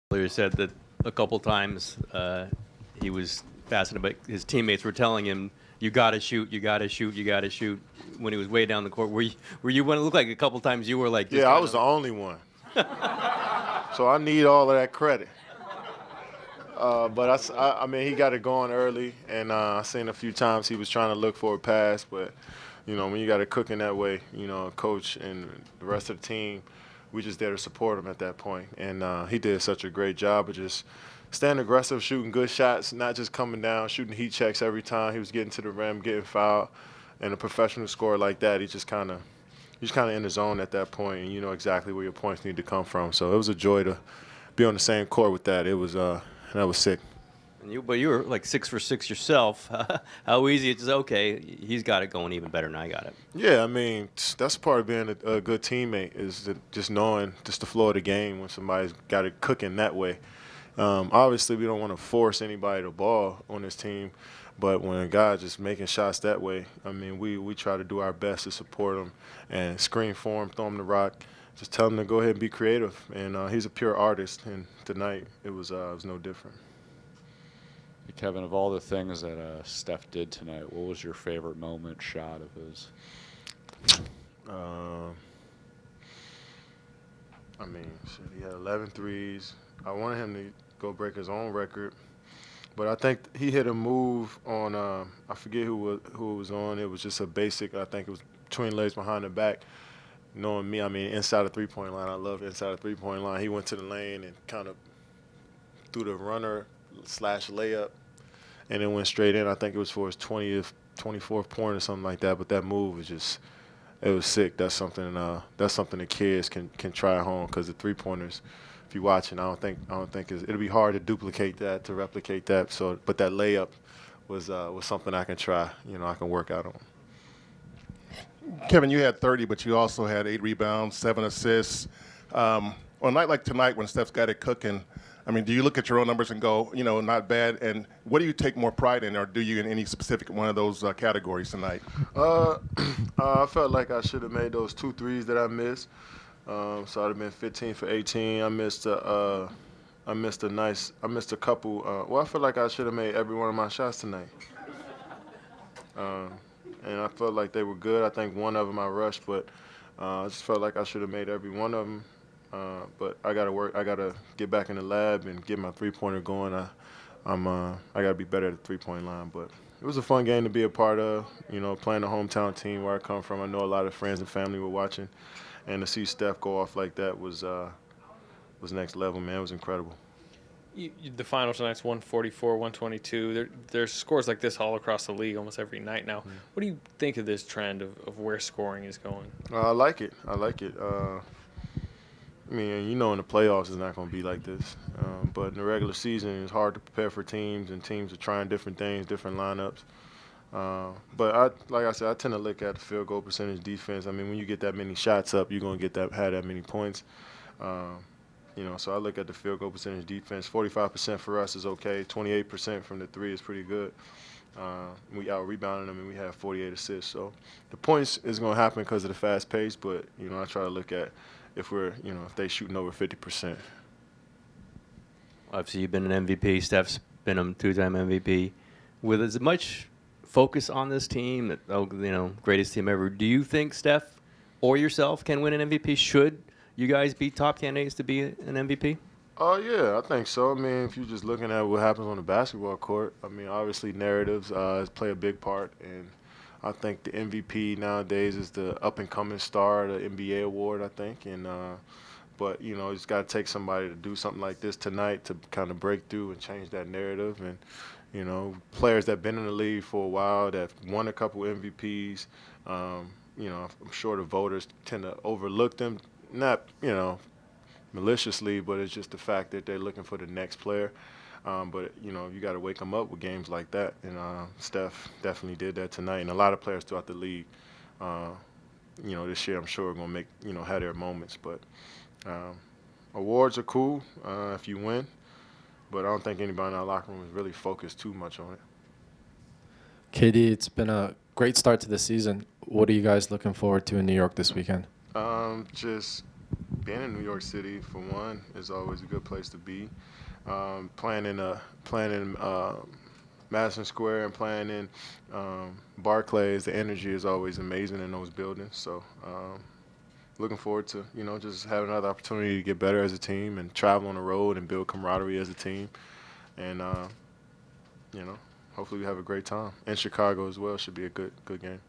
Earlier said that a couple times he was fascinated, but his teammates were telling him, "You got to shoot, you got to shoot, you got to shoot." When he was way down the court, were you when it looked like a couple times you were like, just Yeah, I kind was of, the only one. So I need all of that credit. But I mean, he got it going early, and I seen a few times he was trying to look for a pass, but when you got it cooking that way, coach and the rest of the team, we just there to support him at that point, and he did such a great job of just staying aggressive, shooting good shots, not just coming down, shooting heat checks every time. He was getting to the rim, getting fouled, and a professional scorer like that, he's kind of in the zone at that point, and you know exactly where your points need to come from. So it was a joy to be on the same court with that. It was that was sick. but you were like 6 for 6 yourself. How easy it's okay. He's got it going even better than I got it. Yeah, I mean that's part of being a good teammate is just knowing just the flow of the game when somebody's got it cooking that way. Obviously, we don't want to force anybody to ball on this team, but when a guy's just making shots that way, I mean, we try to do our best to support him and screen for him, throw him the rock, just tell him to go ahead and be creative. And he's a pure artist, and tonight it was no different. Kevin, of all the things that Steph did tonight, what was your favorite moment, shot of his? I mean, shit, he had 11 threes. I wanted him to go break his own record, but I think he hit a move on I forget who it was on. It was just a basic. I think it was between legs behind the back. Knowing me, I mean, inside the three-point line. I love inside the three-point line. He went to the lane and kind of threw the runner/layup, and then went straight in. I think it was for his 20th, 24th point or something like that. But that move was just, it was sick. That's something the kids can try at home, because the three-pointers, if you're watching, I don't think it'll be hard to duplicate that, to replicate that. So, but that layup was something I can try. I can work out on. Kevin, you had 30, but you also had 8 rebounds, 7 assists. On a night like tonight when Steph's got it cooking, I mean, do you look at your own numbers and go, not bad? And what do you take more pride in, or do you in any specific one of those categories tonight? I felt like I should have made those 2 threes that I missed. So I'd have been 15 for 18. I missed a couple. Well, I feel like I should have made every one of my shots tonight. And I felt like they were good. I think one of them I rushed, but I just felt like I should have made every one of them. But I gotta work. I gotta get back in the lab and get my three-pointer going. I gotta be better at the three-point line. But it was a fun game to be a part of. Playing the hometown team where I come from. I know a lot of friends and family were watching, and to see Steph go off like that was next level, man. It was incredible. The final tonight's 144-122. There's scores like this all across the league almost every night now. Mm-hmm. What do you think of this trend of where scoring is going? I like it. I mean, in the playoffs it's not going to be like this. But in the regular season, it's hard to prepare for teams, and teams are trying different things, different lineups. But like I said, I tend to look at the field goal percentage, defense. I mean, when you get that many shots up, you're going to have that many points. So I look at the field goal percentage, defense. 45% for us is okay. 28% from the three is pretty good. We out-rebounded them, and we have 48 assists. So the points is going to happen because of the fast pace, but, I try to look at if they shooting over 50%. Obviously, you've been an MVP. Steph's been a 2-time MVP. With as much focus on this team, that greatest team ever, do you think Steph or yourself can win an MVP? Should you guys be top candidates to be an MVP? Yeah, I think so. I mean, if you're just looking at what happens on the basketball court, I mean, obviously narratives play a big part, and I think the MVP nowadays is the up-and-coming star, the NBA award, I think. And but it's got to take somebody to do something like this tonight to kind of break through and change that narrative. And players that have been in the league for a while, that won a couple MVPs. I'm sure the voters tend to overlook them. Not, maliciously, but it's just the fact that they're looking for the next player. But, you got to wake them up with games like that. And Steph definitely did that tonight. And a lot of players throughout the league, this year I'm sure are going to make, have their moments. But awards are cool if you win. But I don't think anybody in our locker room is really focused too much on it. KD, it's been a great start to the season. What are you guys looking forward to in New York this weekend? Just being in New York City, for one, is always a good place to be. Playing in Madison Square and playing in Barclays, the energy is always amazing in those buildings. So looking forward to, just having another opportunity to get better as a team and travel on the road and build camaraderie as a team. And, hopefully we have a great time. In Chicago as well should be a good game.